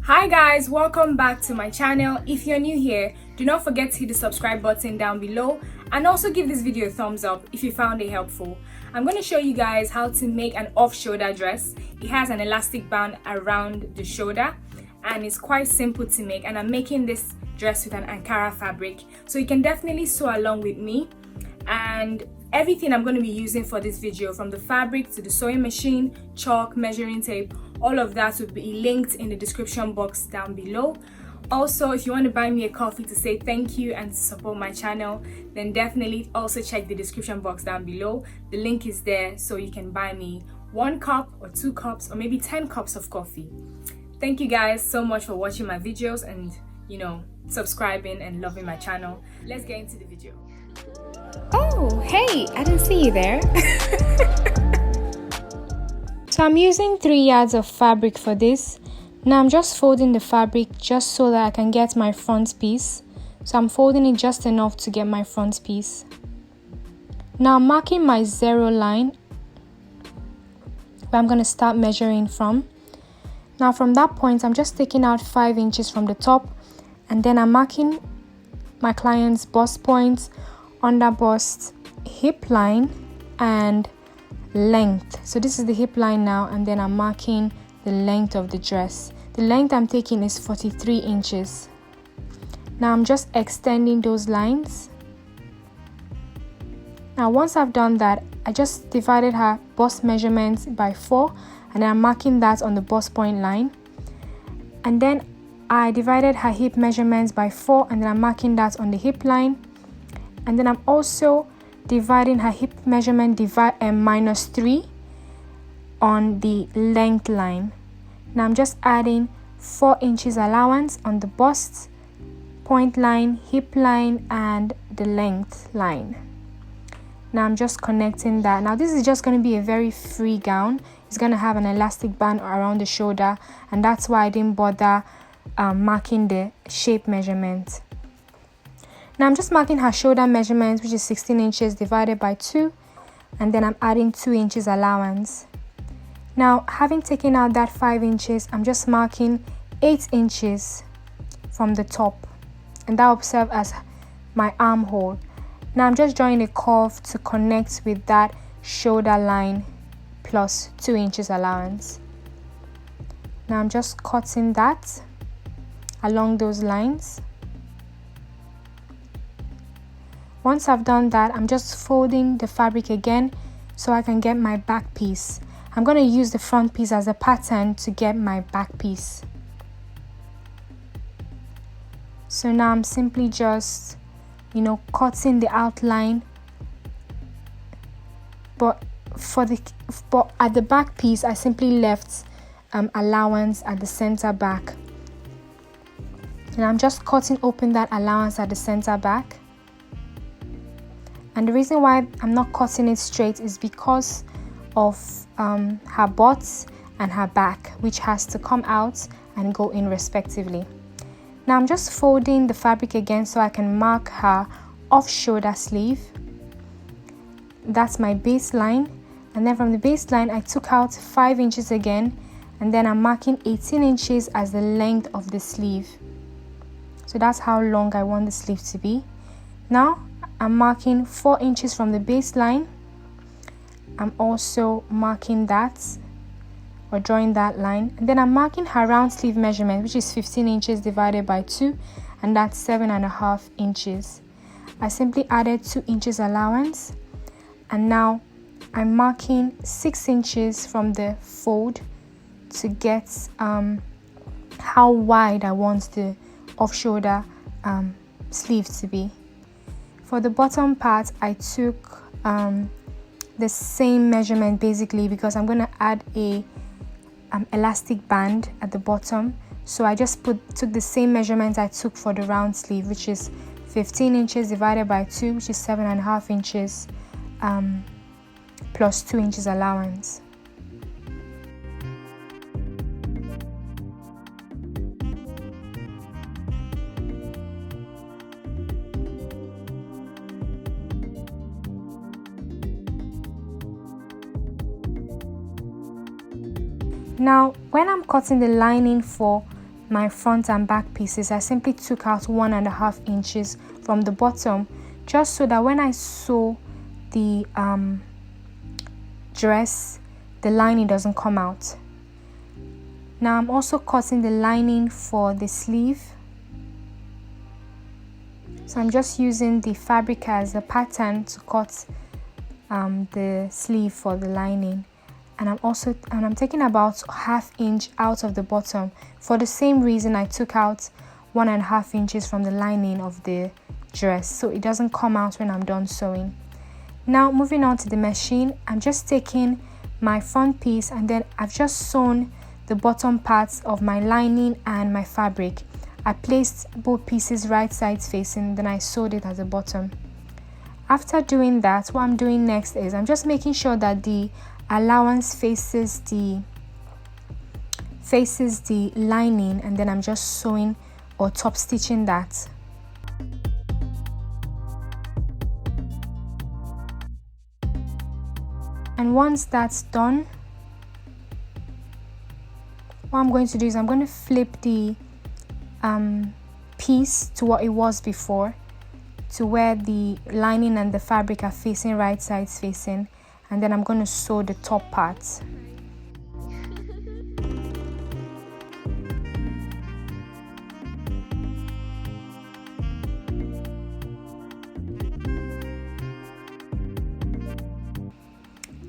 Hi guys, welcome back to my channel. If you're new here, do not forget to hit the subscribe button down below and also give this video a thumbs up if you found it helpful. I'm going to show you guys how to make an off-shoulder dress. It has an elastic band around the shoulder and it's quite simple to make, and I'm making this dress with an Ankara fabric, so you can definitely sew along with me. And everything I'm going to be using for this video, from the fabric to the sewing machine, chalk, measuring tape, all of that will be linked in the description box down below. Also, if you want to buy me a coffee to say thank you and to support my channel, then definitely also check the description box down below. The link is there, so you can buy me 1 cup or 2 cups or maybe 10 cups of coffee. Thank you guys so much for watching my videos and subscribing and loving my channel. Let's get into the video. Oh, hey, I didn't see you there. So I'm using 3 yards of fabric for this. Now I'm just folding the fabric just so that I can get my front piece. So I'm folding it just enough to get my front piece. Now I'm marking my 0 line where I'm going to start measuring from. Now from that point, I'm just taking out 5 inches from the top, and then I'm marking my client's bust point, under bust, hip line and length. So this is the hip line now, and then I'm marking the length of the dress. The length I'm taking is 43 inches. Now I'm just extending those lines. Now once I've done that, I just divided her bust measurement by 4, and then I'm marking that on the bust point line. And then I divided her hip measurements by 4, and then I'm marking that on the hip line. And then I'm also dividing her hip measurement minus 3 on the length line. Now I'm just adding 4 inches allowance on the bust point line, hip line and the length line. Now I'm just connecting that. Now this is just going to be a very free gown. It's going to have an elastic band around the shoulder, and that's why I didn't bother marking the shape measurement. Now I'm just marking her shoulder measurement, which is 16 inches divided by 2, and then I'm adding 2 inches allowance. Now, having taken out that 5 inches, I'm just marking 8 inches from the top, and that will serve as my armhole. Now I'm just drawing a curve to connect with that shoulder line plus 2 inches allowance. Now I'm just cutting that along those lines. Once I've done that, I'm just folding the fabric again so I can get my back piece. I'm going to use the front piece as a pattern to get my back piece. So now I'm simply just, cutting the outline. But at the back piece, I simply left allowance at the center back. And I'm just cutting open that allowance at the center back. And the reason why I'm not cutting it straight is because of her butt and her back, which has to come out and go in respectively. Now I'm just folding the fabric again so I can mark her off-shoulder sleeve. That's my baseline. And then from the baseline, I took out 5 inches again, and then I'm marking 18 inches as the length of the sleeve. So that's how long I want the sleeve to be. Now I'm marking 4 inches from the baseline. I'm also marking that, or drawing that line, and then I'm marking her round sleeve measurement, which is 15 inches divided by 2, and that's 7.5 inches. I simply added 2 inches allowance, and now I'm marking 6 inches from the fold to get how wide I want the off-shoulder sleeve to be. For the bottom part, I took the same measurement basically, because I'm going to add a elastic band at the bottom. So I just took the same measurement I took for the round sleeve, which is 15 inches divided by 2, which is 7.5 inches plus 2 inches allowance. Now, when I'm cutting the lining for my front and back pieces, I simply took out 1.5 inches from the bottom, just so that when I sew the dress, the lining doesn't come out. Now I'm also cutting the lining for the sleeve. So I'm just using the fabric as a pattern to cut the sleeve for the lining. And I'm taking about 1/2 inch out of the bottom. For the same reason, I took out 1.5 inches from the lining of the dress, so it doesn't come out when I'm done sewing. Now moving on to the machine, I'm just taking my front piece and then I've just sewn the bottom parts of my lining and my fabric. I placed both pieces right sides facing, then I sewed it at the bottom. After doing that, what I'm doing next is I'm just making sure that the allowance faces the lining, and then I'm just sewing or top stitching that. And once that's done, what I'm going to do is I'm going to flip the piece to what it was before, to where the lining and the fabric are facing right sides facing, and then I'm going to sew the top part.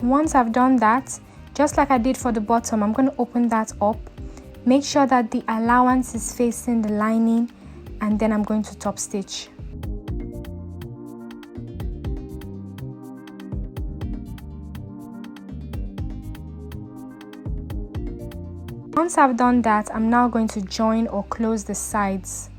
Once I've done that, just like I did for the bottom, I'm going to open that up, make sure that the allowance is facing the lining, and then I'm going to top stitch. Once I've done that, I'm now going to join or close the sides.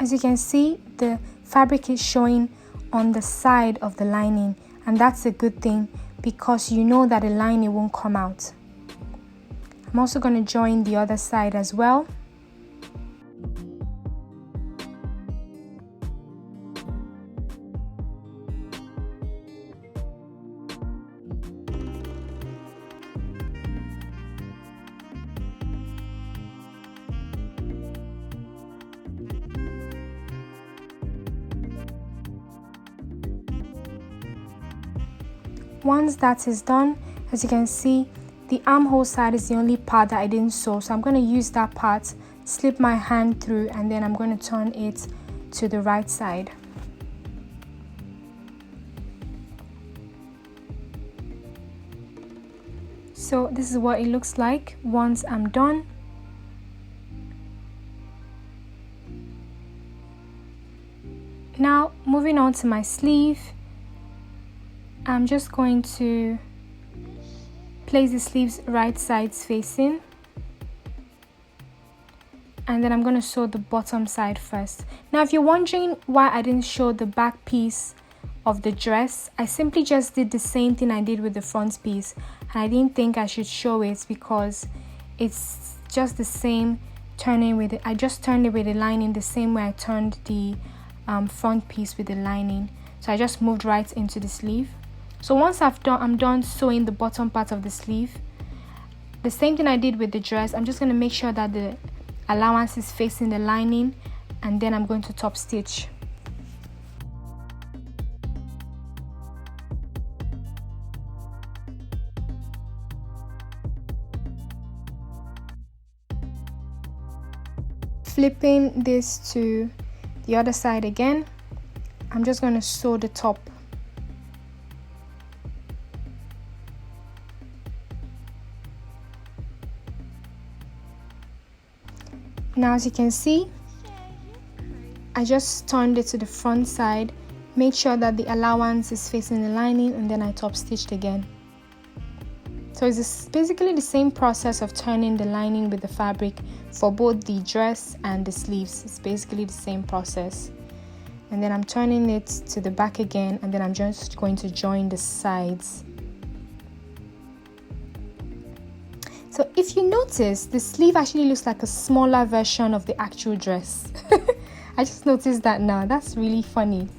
As you can see, the fabric is showing on the side of the lining, and that's a good thing because you know that the lining won't come out. I'm also going to join the other side as well. Once that is done, as you can see, the armhole side is the only part that I didn't sew, so I'm going to use that part, slip my hand through, and then I'm going to turn it to the right side. So this is what it looks like once I'm done. Now moving on to my sleeve, I'm just going to place the sleeves right sides facing, and then I'm going to sew the bottom side first. Now if you're wondering why I didn't show the back piece of the dress, I simply just did the same thing I did with the front piece, and I didn't think I should show it because it's just the same turning with it. I just turned it with the lining the same way I turned the front piece with the lining, so I just moved right into the sleeve. So once I'm done sewing the bottom part of the sleeve, the same thing I did with the dress, I'm just going to make sure that the allowance is facing the lining, and then I'm going to top stitch. Flipping this to the other side again, I'm just going to sew the top. Now as you can see, I just turned it to the front side, made sure that the allowance is facing the lining, and then I top stitched again. So it's basically the same process of turning the lining with the fabric for both the dress and the sleeves. It's basically the same process. and then I'm turning it to the back again, and then I'm just going to join the sides. So if you notice, the sleeve actually looks like a smaller version of the actual dress. I just noticed that now. That's really funny.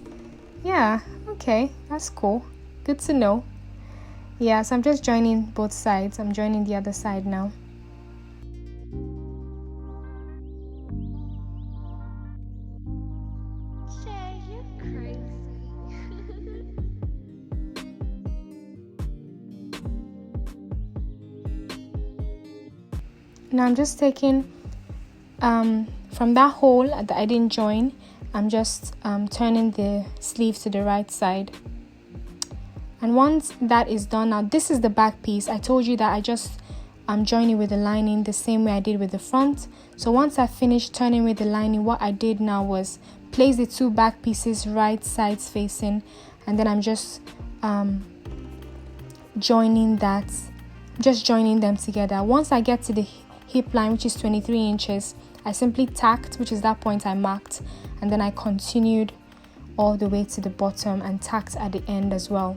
Yeah, okay, that's cool. Good to know. Yeah, so I'm just joining both sides. I'm joining the other side now. Now I'm just taking from that hole that I didn't join, I'm just turning the sleeve to the right side. And once that is done, now this is the back piece. I told you that I just joining with the lining the same way I did with the front. So once I finished turning with the lining, what I did now was place the two back pieces right sides facing, and then I'm just joining them together. Once I get to the hip line, which is 23 inches, I simply tacked, which is that point I marked, and then I continued all the way to the bottom and tacked at the end as well.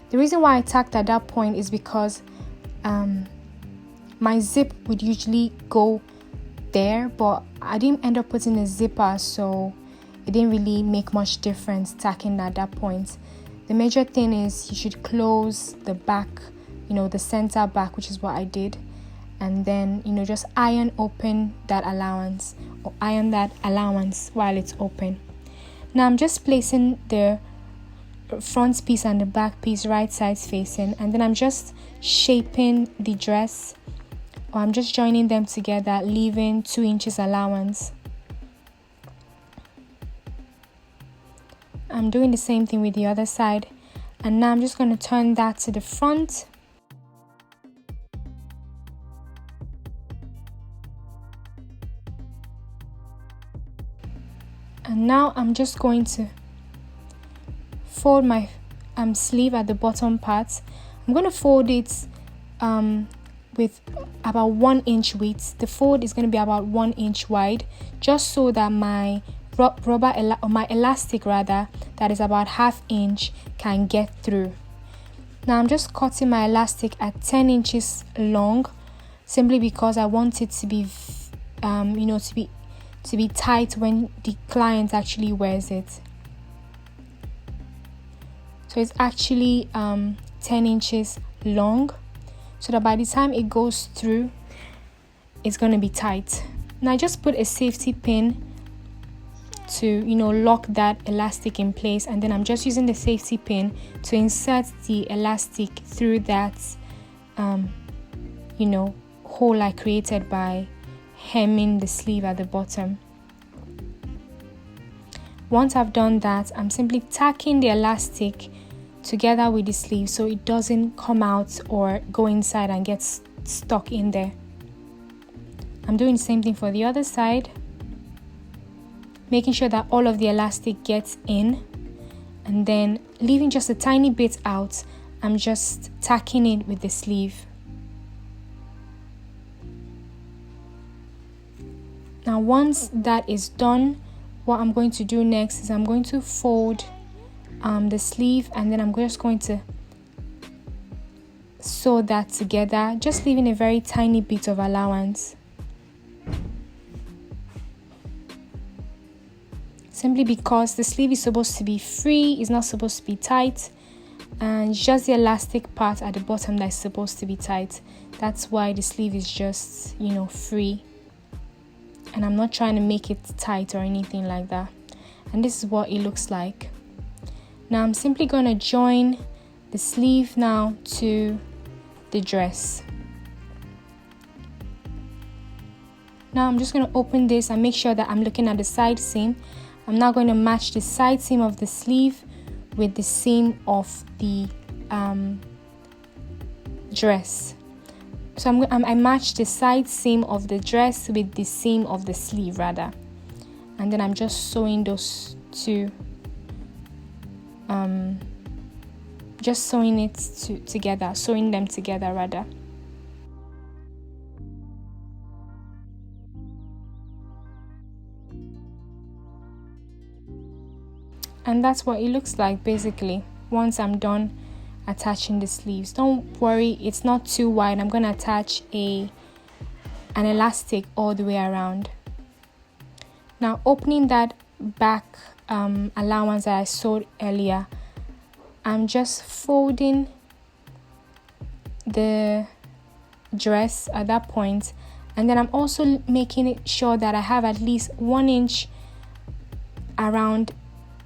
The reason why I tacked at that point is because my zip would usually go there, but I didn't end up putting a zipper, so it didn't really make much difference tacking at that point. The major thing is you should close the back, the center back, which is what I did, and then just iron open that allowance, or iron that allowance while it's open. Now I'm just placing the front piece and the back piece right sides facing, and then I'm just shaping the dress, or I'm just joining them together, leaving 2 inches allowance. I'm doing the same thing with the other side, and now I'm just going to turn that to the front. And now I'm just going to fold my sleeve at the bottom part. I'm going to fold it with about 1 inch width. The fold is going to be about 1 inch wide, just so that my my elastic rather, that is about 1/2 inch, can get through. Now I'm just cutting my elastic at 10 inches long, simply because I want it to be to be tight when the client actually wears it. So it's actually 10 inches long, so that by the time it goes through, it's going to be tight. Now I just put a safety pin to lock that elastic in place, and then I'm just using the safety pin to insert the elastic through that hole I created by hemming the sleeve at the bottom. Once I've done that, I'm simply tacking the elastic together with the sleeve so it doesn't come out or go inside and get stuck in there. I'm doing the same thing for the other side, making sure that all of the elastic gets in, and then leaving just a tiny bit out. I'm just tacking it with the sleeve. Now once that is done, what I'm going to do next is I'm going to fold the sleeve, and then I'm just going to sew that together, just leaving a very tiny bit of allowance, simply because the sleeve is supposed to be free, it's not supposed to be tight, and just the elastic part at the bottom that is supposed to be tight. That's why the sleeve is just free, and I'm not trying to make it tight or anything like that. And this is what it looks like. Now I'm simply going to join the sleeve now to the dress. Now I'm just going to open this and make sure that I'm looking at the side seam. I'm now going to match the side seam of the sleeve with the seam of the dress. So I matched the side seam of the dress with the seam of the sleeve rather, and then I'm just sewing those two, just sewing them together rather. And that's what it looks like basically once I'm done attaching the sleeves. Don't worry, it's not too wide. I'm going to attach an elastic all the way around. Now opening that back allowance that I sewed earlier, I'm just folding the dress at that point, and then I'm also making it sure that I have at least 1 inch around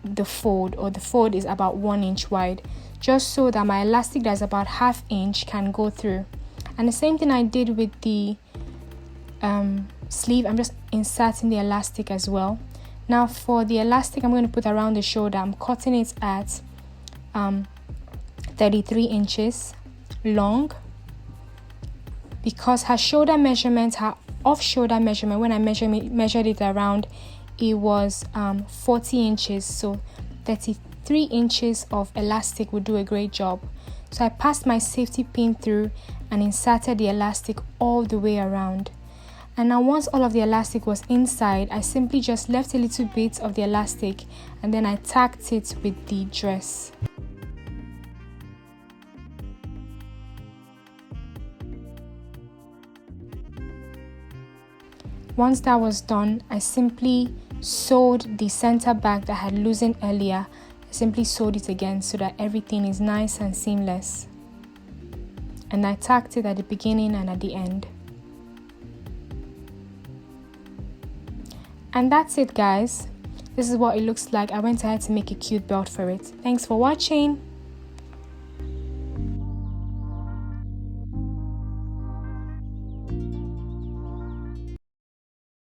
the fold, or the fold is about 1 inch wide, just so that my elastic that's about 1/2 inch can go through. And the same thing I did with the sleeve, I'm just inserting the elastic as well. Now for the elastic I'm going to put around the shoulder, I'm cutting it at 33 inches long, because her shoulder measurement, her off shoulder measurement, when I measured it around, it was 40 inches, so 33 inches of elastic would do a great job. So I passed my safety pin through and inserted the elastic all the way around. And now once all of the elastic was inside, I simply just left a little bit of the elastic and then I tacked it with the dress. Once that was done, I simply sewed the center back that I had loosened earlier. I simply sewed it again so that everything is nice and seamless. And I tacked it at the beginning and at the end. And that's it, guys. This is what it looks like. I went ahead to make a cute belt for it. Thanks for watching.